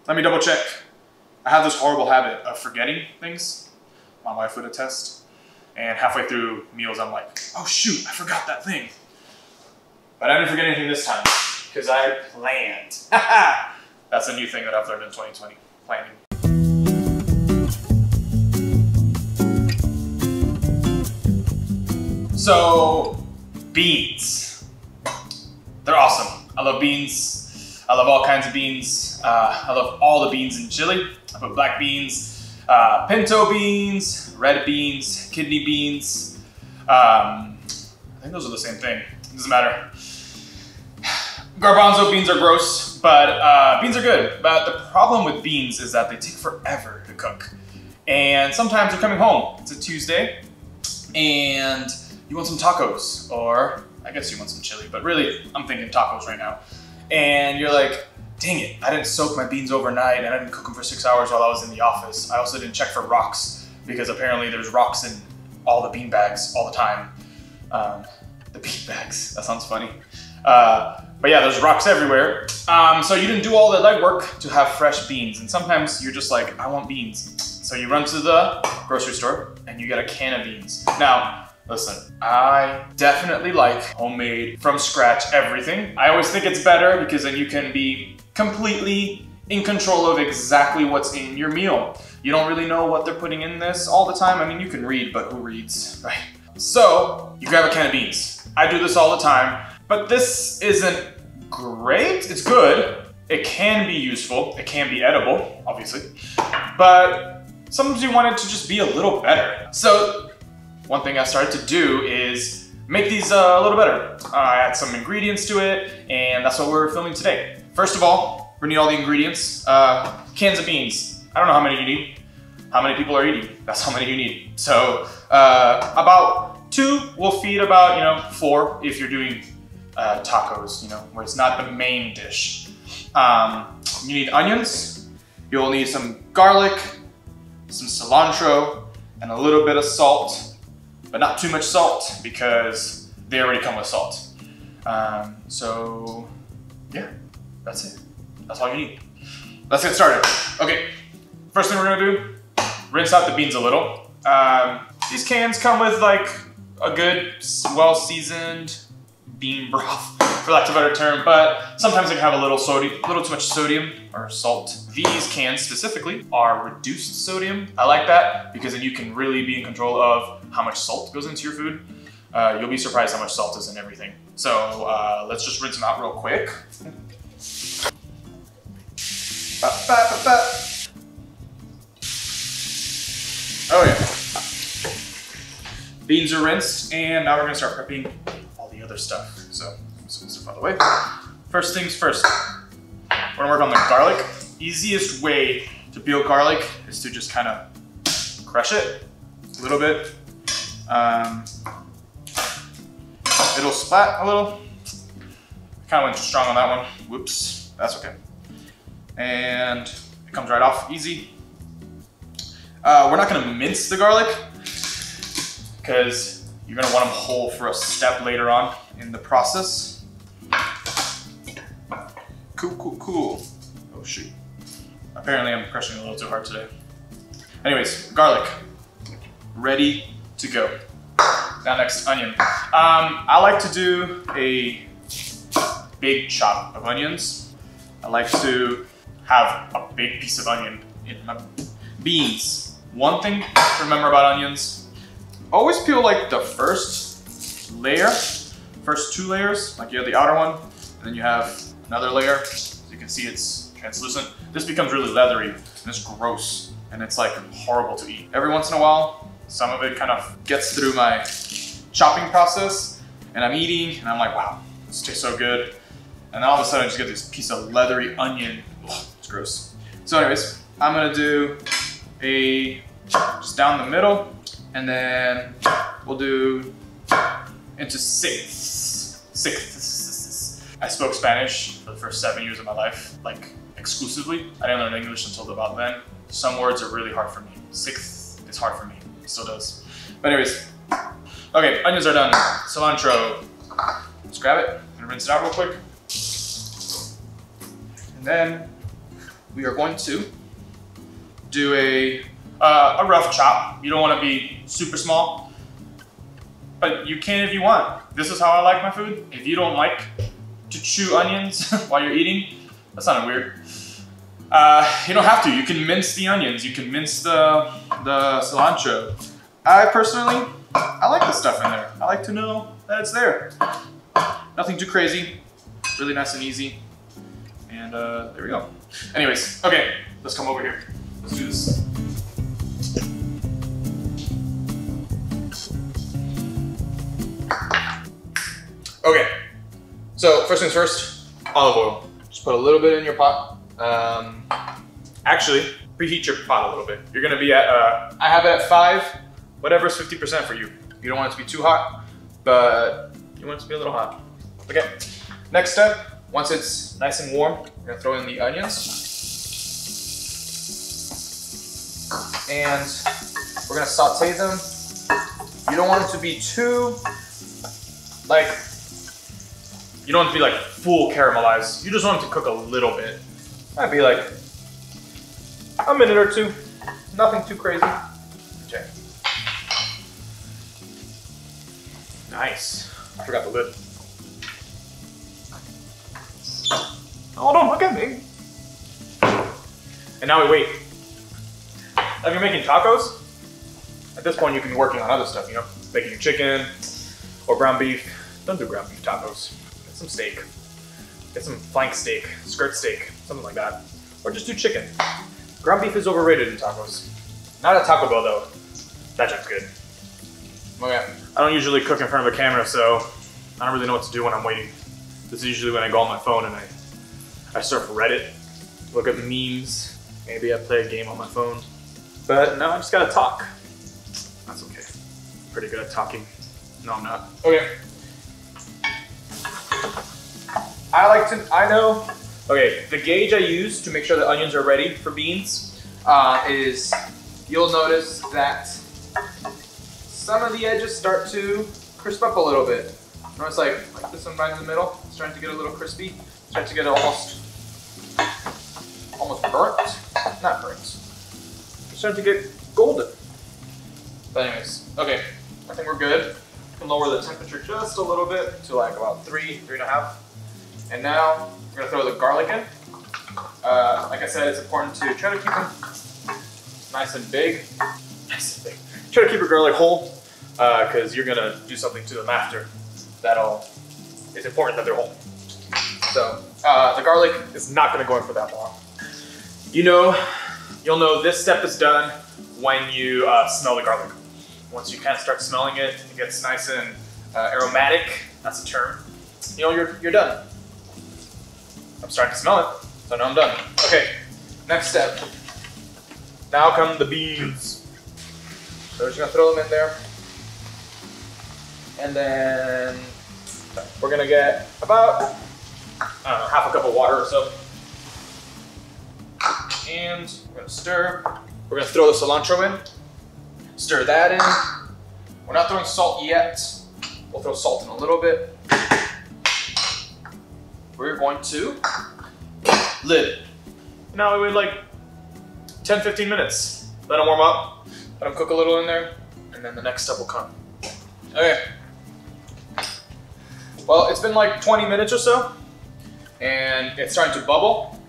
Let me double check. I have this horrible habit of forgetting things. My wife would attest. And halfway through meals, I'm like, oh shoot, I forgot that thing. But I didn't forget anything this time, because I planned. That's a new thing that I've learned in 2020, planning. So, beans. They're awesome. I love beans. I love all kinds of beans. I love all the beans in chili. I put black beans, pinto beans, red beans, kidney beans. I think those are the same thing. It doesn't matter. Garbanzo beans are gross, but beans are good. But the problem with beans is that they take forever to cook. And sometimes you're coming home. It's a Tuesday, and you want some tacos, or I guess you want some chili, but really, I'm thinking tacos right now. And you're like, dang it, I didn't soak my beans overnight, and I didn't cook them for 6 hours while I was in the office. I also didn't check for rocks, because apparently there's rocks in all the bean bags all the time. The bean bags, that sounds funny. But yeah, there's rocks everywhere. So you didn't do all the legwork to have fresh beans. And sometimes you're just like, I want beans. So you run to the grocery store and you get a can of beans. Now, listen, I definitely like homemade, from scratch everything. I always think it's better because then you can be completely in control of exactly what's in your meal. You don't really know what they're putting in this all the time. I mean, you can read, but who reads, right? So you grab a can of beans. I do this all the time, but this isn't great. It's good. It can be useful. It can be edible, obviously, but sometimes you want it to just be a little better. So one thing I started to do is make these a little better. I add some ingredients to it, and that's what we're filming today. First of all, we need all the ingredients. Cans of beans. I don't know how many you need. How many people are eating? That's how many you need. So about 2 will feed about 4 if you're doing tacos, where it's not the main dish. You need onions. You'll need some garlic, some cilantro, and a little bit of salt, but not too much salt because they already come with salt. So yeah, that's it. That's all you need. Let's get started. Okay, first thing we're gonna do, rinse out the beans a little. These cans come with like a good, well-seasoned bean broth, for lack of a better term, but sometimes they can have a little too much sodium or salt. These cans specifically are reduced sodium. I like that because then you can really be in control of how much salt goes into your food. You'll be surprised how much salt is in everything. So let's just rinse them out real quick. Oh yeah. Beans are rinsed, and now we're gonna start prepping all the other stuff. So, some stuff out of the way. First things first, we're gonna work on the garlic. Easiest way to peel garlic is to just kind of crush it a little bit. It'll splat a little. Kind of went too strong on that one. Whoops, that's okay. And it comes right off easy. We're not gonna mince the garlic because you're gonna want them whole for a step later on in the process. Cool. Oh shoot. Apparently I'm crushing a little too hard today. Anyways, garlic, ready to go. Now next, onion. I like to do a big chop of onions. I like to have a big piece of onion in my beans. One thing to remember about onions, always peel like the first layer, first 2 layers, like you have the outer one, and then you have another layer. As you can see, it's translucent. This becomes really leathery, and it's gross, and it's like horrible to eat. Every once in a while, some of it kind of gets through my chopping process, and I'm eating, and I'm like, wow, this tastes so good. And then all of a sudden, I just get this piece of leathery onion. Ugh, it's gross. So anyways, I'm gonna do just down the middle, and then we'll do into sixths. I spoke Spanish for the first 7 years of my life, like exclusively. I didn't learn English until about then. Some words are really hard for me. Sixth is hard for me, it still does. But anyways, okay, onions are done. Cilantro, let's grab it and rinse it out real quick. And then we are going to do a rough chop. You don't want to be super small, but you can if you want. This is how I like my food. If you don't like to chew onions while you're eating, that's not weird. You don't have to. You can mince the onions. You can mince the cilantro. I personally, I like the stuff in there. I like to know that it's there. Nothing too crazy. Really nice and easy. And there we go. Anyways, okay, let's come over here. Let's do this. Okay, so first things first, olive oil. Just put a little bit in your pot. Actually, preheat your pot a little bit. You're gonna be at, I have it at 5, whatever's 50% for you. You don't want it to be too hot, but you want it to be a little hot. Okay, next step, once it's nice and warm, we're gonna throw in the onions. And we're gonna saute them. You don't want it to be too, like, you don't want it to be like full caramelized. You just want it to cook a little bit. Might be like a minute or two. Nothing too crazy. Okay. Nice. I forgot the lid. Oh, don't look at me. And now we wait. If you're making tacos, at this point you can be working on other stuff, you know? Making your chicken or ground beef. Don't do ground beef tacos. Get some steak. Get some flank steak, skirt steak, something like that. Or just do chicken. Ground beef is overrated in tacos. Not at Taco Bell though. That shit's good. Okay. I don't usually cook in front of a camera, so I don't really know what to do when I'm waiting. This is usually when I go on my phone and I surf Reddit, look at memes, maybe I play a game on my phone. But no, I just gotta talk. That's okay. I'm pretty good at talking. No, I'm not. Okay. Okay, the gauge I use to make sure the onions are ready for beans is, you'll notice that some of the edges start to crisp up a little bit. Notice like this one right in the middle, it's starting to get a little crispy. It's starting to get almost burnt. Not burnt. It's starting to get golden. But anyways, okay, I think we're good. We can lower the temperature just a little bit to like about 3.5. And now we're gonna throw the garlic in. Like I said, it's important to try to keep them nice and big. Nice and big. Try to keep your garlic whole, because you're gonna do something to them after. It's important that they're whole. So the garlic is not gonna go in for that long. You'll know this step is done when you smell the garlic. Once you kind of start smelling it, it gets nice and aromatic. That's a term. You're done. I'm starting to smell it, so now I'm done. Okay, next step. Now come the beans. So we're just gonna throw them in there. And then we're gonna get about, I don't know, half a cup of water or so. And we're gonna stir. We're gonna throw the cilantro in. Stir that in. We're not throwing salt yet. We'll throw salt in a little bit. We're going to lid. Now we wait like 10-15 minutes. Let them warm up. Let them cook a little in there. And then the next step will come. Okay. Well, it's been like 20 minutes or so. And it's starting to bubble,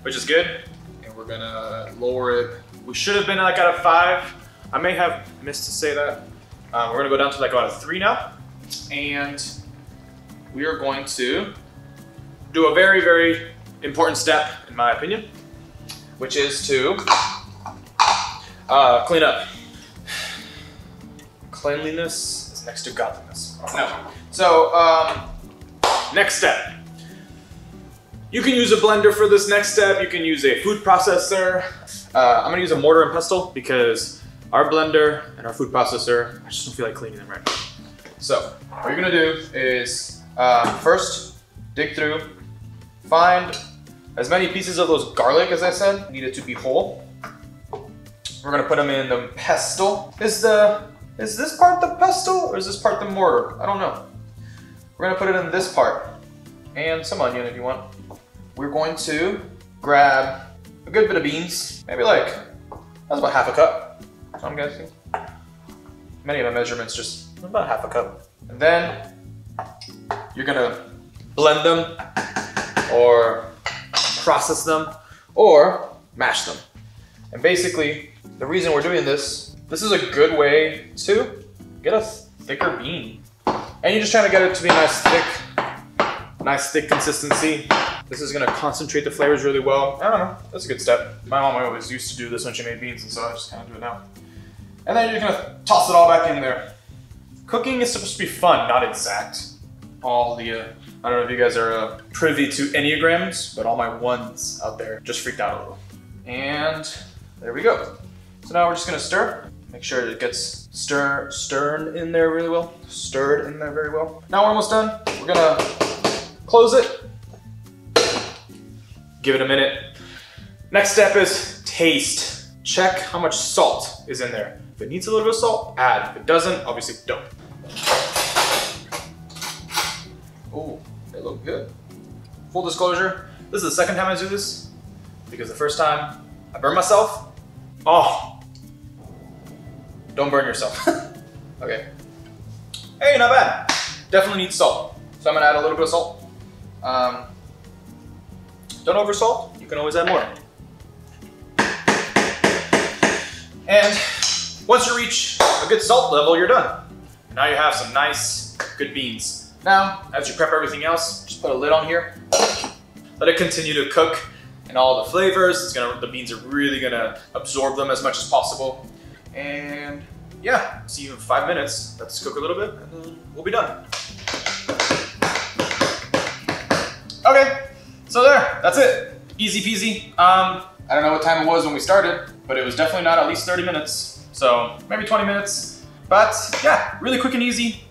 which is good. And we're gonna lower it. We should have been like at a 5. I may have missed to say that. We're gonna go down to like about a 3 now. And we are going to do a very, very important step, in my opinion, which is to clean up. Cleanliness is next to godliness. No. So, next step. You can use a blender for this next step. You can use a food processor. I'm gonna use a mortar and pestle because our blender and our food processor, I just don't feel like cleaning them right now. So, what you're gonna do is first dig through, find as many pieces of those garlic as I said, need it to be whole. We're gonna put them in the pestle. Is this part the pestle or is this part the mortar? I don't know. We're gonna put it in this part and some onion if you want. We're going to grab a good bit of beans, maybe like, that's about half a cup, so I'm guessing. Many of my measurements just about half a cup. And then you're gonna blend them or process them or mash them. And basically, the reason we're doing this is a good way to get a thicker bean. And you're just trying to get it to be nice thick consistency. This is gonna concentrate the flavors really well. I don't know, that's a good step. My mom always used to do this when she made beans, and so I just kind of do it now. And then you're gonna toss it all back in there. Cooking is supposed to be fun, not exact. All the, I don't know if you guys are privy to Enneagrams, but all my ones out there just freaked out a little. And there we go. So now we're just gonna stir. Make sure it gets stirred in there really well. Stirred in there very well. Now we're almost done. We're gonna close it. Give it a minute. Next step is taste. Check how much salt is in there. If it needs a little bit of salt, add. If it doesn't, obviously don't. Oh, they look good. Full disclosure, this is the second time I do this because the first time I burned myself. Oh, don't burn yourself. Okay. Hey, not bad. Definitely needs salt. So I'm gonna add a little bit of salt. Don't over salt, you can always add more. And once you reach a good salt level, you're done. And now you have some nice, good beans. Now, as you prep everything else, just put a lid on here. Let it continue to cook and all the flavors. The beans are really gonna absorb them as much as possible. And yeah, see you in 5 minutes. Let's cook a little bit and then we'll be done. Okay, so there, that's it. Easy peasy. I don't know what time it was when we started, but it was definitely not at least 30 minutes. So maybe 20 minutes. But yeah, really quick and easy.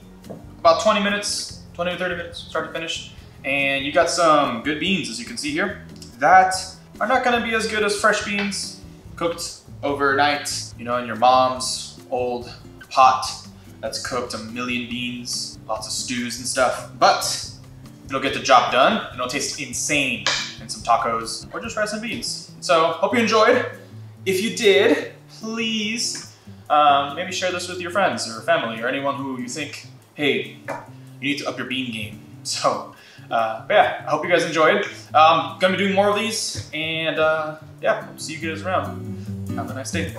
About 20 minutes, 20 to 30 minutes, start to finish. And you got some good beans, as you can see here, that are not gonna be as good as fresh beans cooked overnight, you know, in your mom's old pot that's cooked a million beans, lots of stews and stuff. But it'll get the job done, and it'll taste insane in some tacos or just rice and beans. So, hope you enjoyed. If you did, please maybe share this with your friends or family or anyone who you think, hey, you need to up your bean game. So, but yeah, I hope you guys enjoyed. Gonna be doing more of these, and yeah, see you guys around. Have a nice day.